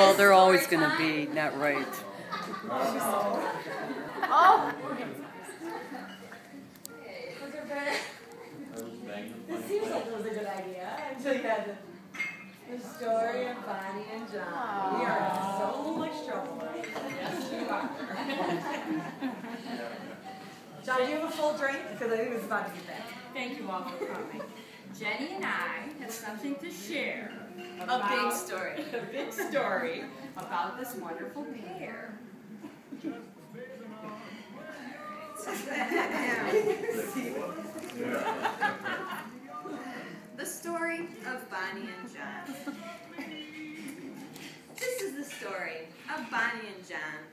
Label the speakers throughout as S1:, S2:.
S1: Well, they're always going to be not right.
S2: Oh!
S3: This seems like it was a good idea until you had the story of Bonnie and John. We are in so much trouble. Yes, you are. John, do you have a full drink? Because I think this is about to be bad.
S2: Thank you all for coming. Jenny and I have something to share.
S3: A big story.
S2: A big story about this wonderful pair.
S4: The story of Bonnie and John. This is the story of Bonnie and John,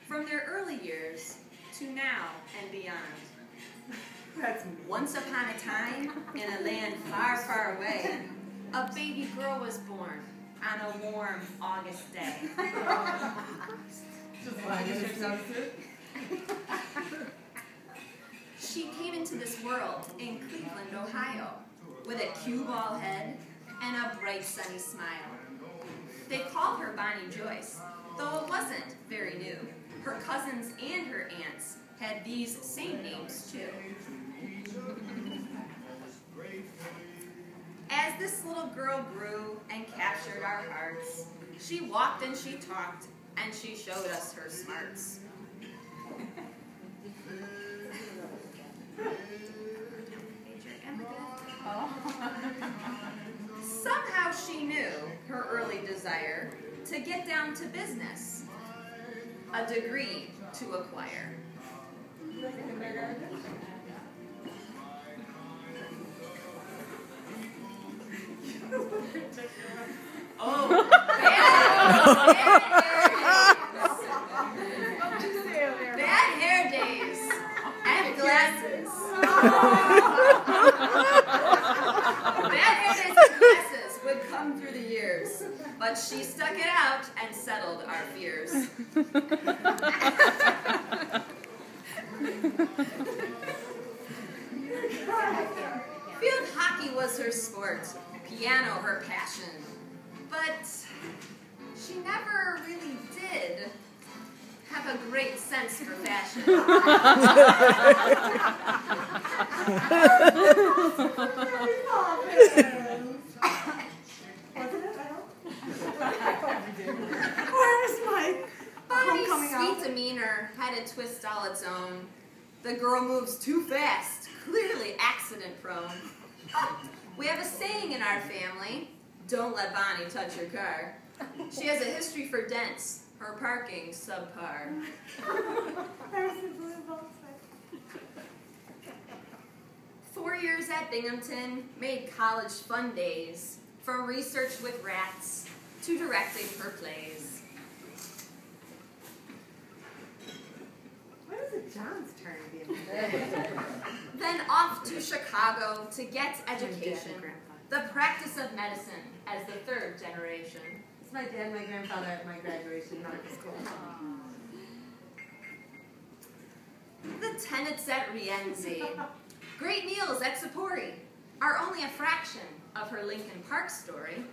S4: from their early years to now and beyond. Once upon a time, in a land far, far away, a baby girl was born on a warm August day. She came into this world in Cleveland, Ohio, with a cue ball head and a bright, sunny smile. They called her Bonnie Joyce, though it wasn't very new. Her cousins and her aunts had these same names, too. As this little girl grew and captured our hearts, she walked and she talked, and she showed us her smarts. Somehow she knew her early desire to get down to business, a degree to acquire. Oh, bad hair days and glasses. Bad hair days and glasses would come through the years, but she stuck it out and settled our fears. Field hockey was her sport, piano her passion, but she never really did have a great sense for fashion. Bonnie's sweet demeanor had a twist all its own. The girl moves too fast, clearly accident prone. We have a saying in our family, don't let Bonnie touch your car. She has a history for dents, her parking subpar. 4 years at Binghamton made college fun days, from research with rats to directing her plays.
S3: When is it John's turn to be in
S4: Then off to Chicago to get education, the practice of medicine as the third generation.
S3: It's my dad and my grandfather at my graduation medical school.
S4: The tenets at Rienzi, great meals at Sapporo, are only a fraction of her Lincoln Park story.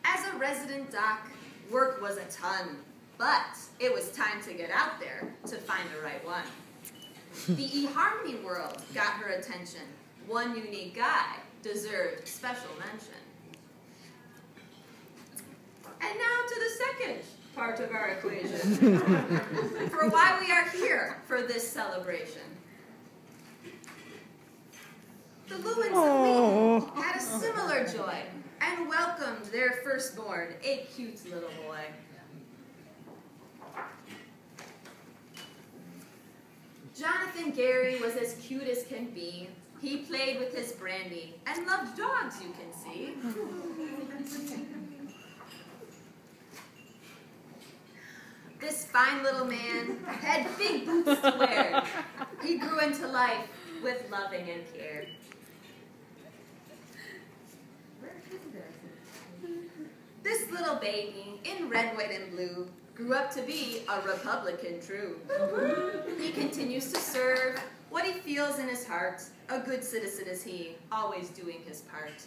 S4: As a resident doc, work was a ton, but it was time to get out there to find the right one. The eHarmony world got her attention. One unique guy deserved special mention. And now to the second part of our equation, for why we are here for this celebration. The Lewins of Lee had a similar joy and welcomed their firstborn, a cute little boy. Jonathan Gary was as cute as can be. He played with his brandy and loved dogs, you can see. This fine little man had big boots to wear. He grew into life with loving and care. This little baby, in red, white, and blue, grew up to be a Republican true. He continues to serve what he feels in his heart. A good citizen is he, always doing his part.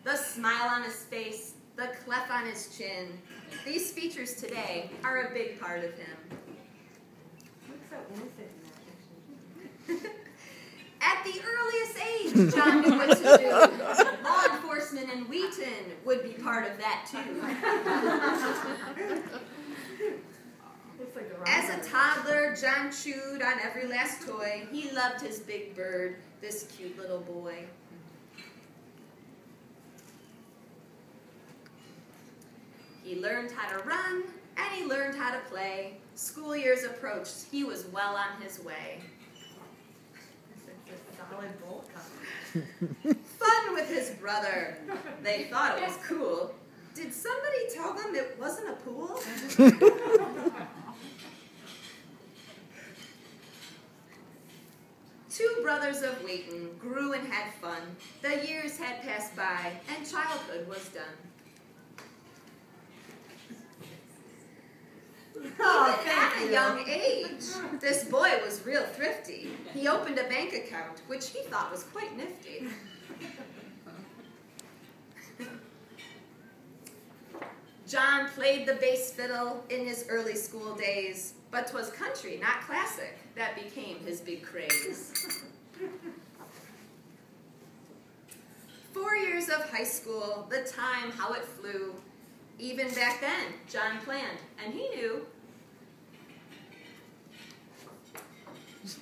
S4: the smile on his face, the clef on his chin. These features today are a big part of him.
S3: Looks so innocent in that picture.
S4: At the earliest age, John knew what to do. Law enforcement in Wheaton would be part of that, too. As a toddler, John chewed on every last toy. He loved his big bird, this cute little boy. He learned how to run, and he learned how to play. School years approached. He was well on his way.
S3: Solid bolt cut.
S4: Fun with his brother. They thought it was cool. Did somebody tell them it wasn't a pool? Two brothers of Wheaton grew and had fun. The years had passed by, and childhood was done. Even at a young age, this boy was real thrifty. He opened a bank account, which he thought was quite nifty. John played the bass fiddle in his early school days, but 'twas country, not classic, that became his big craze. 4 years of high school, the time, how it flew. Even back then, John planned, and he knew.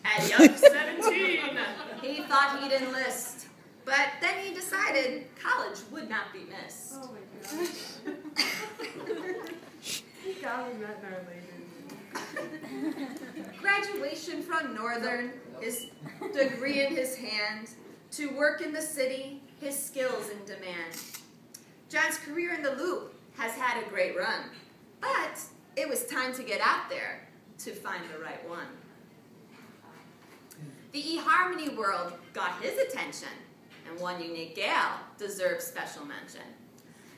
S4: At young 17, he thought he'd enlist, but then he decided college would not be missed.
S3: Oh my gosh. God, we met in our ladies.
S4: Graduation from Northern, his degree in his hand, to work in the city, his skills in demand. John's career in the Loop has had a great run, but it was time to get out there to find the right one. The eHarmony world got his attention, and one unique gal deserves special mention.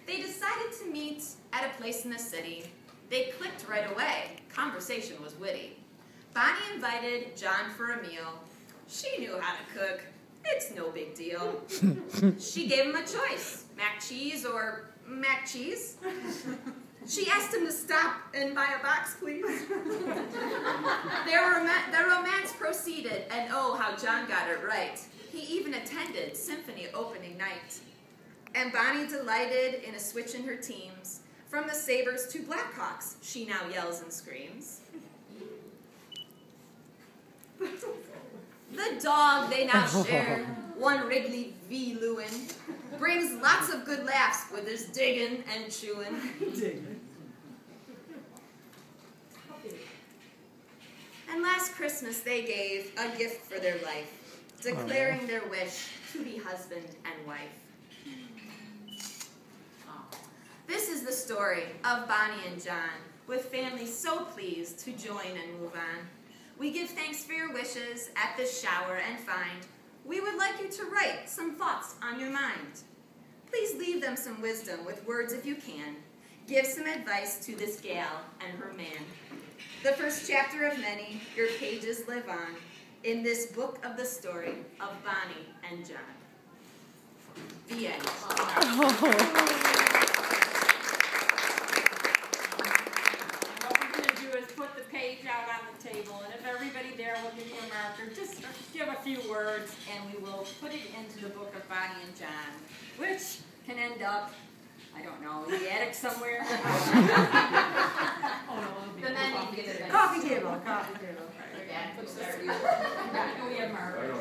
S4: They decided to meet at a place in the city. They clicked right away. Conversation was witty. Bonnie invited John for a meal. She knew how to cook. It's no big deal. She gave him a choice, mac cheese or mac cheese. She asked him to stop and buy a box, please. Their romance proceeded, and oh, how John got it right. He even attended symphony opening night. And Bonnie delighted in a switch in her teams. From the Sabres to Blackhawks, she now yells and screams. The dog they now share, one Wrigley V. Lewin, brings lots of good laughs with his digging and chewing. And last Christmas they gave a gift for their life, declaring their wish to be husband and wife. This is the story of Bonnie and John, with families so pleased to join and move on. We give thanks for your wishes at this shower and find we would like you to write some thoughts on your mind. Please leave them some wisdom with words if you can. Give some advice to this gal and her man. The first chapter of many, your pages live on in this book of the story of Bonnie and John. The end.
S2: Put the page out on the table, and if everybody there will give me a marker, just give a few words, and we will put it into the book of Bonnie and John, which can end up, I don't know, in the attic somewhere.
S4: The men need to get it.
S3: Coffee table, coffee table.
S4: Yeah,
S2: We have markers.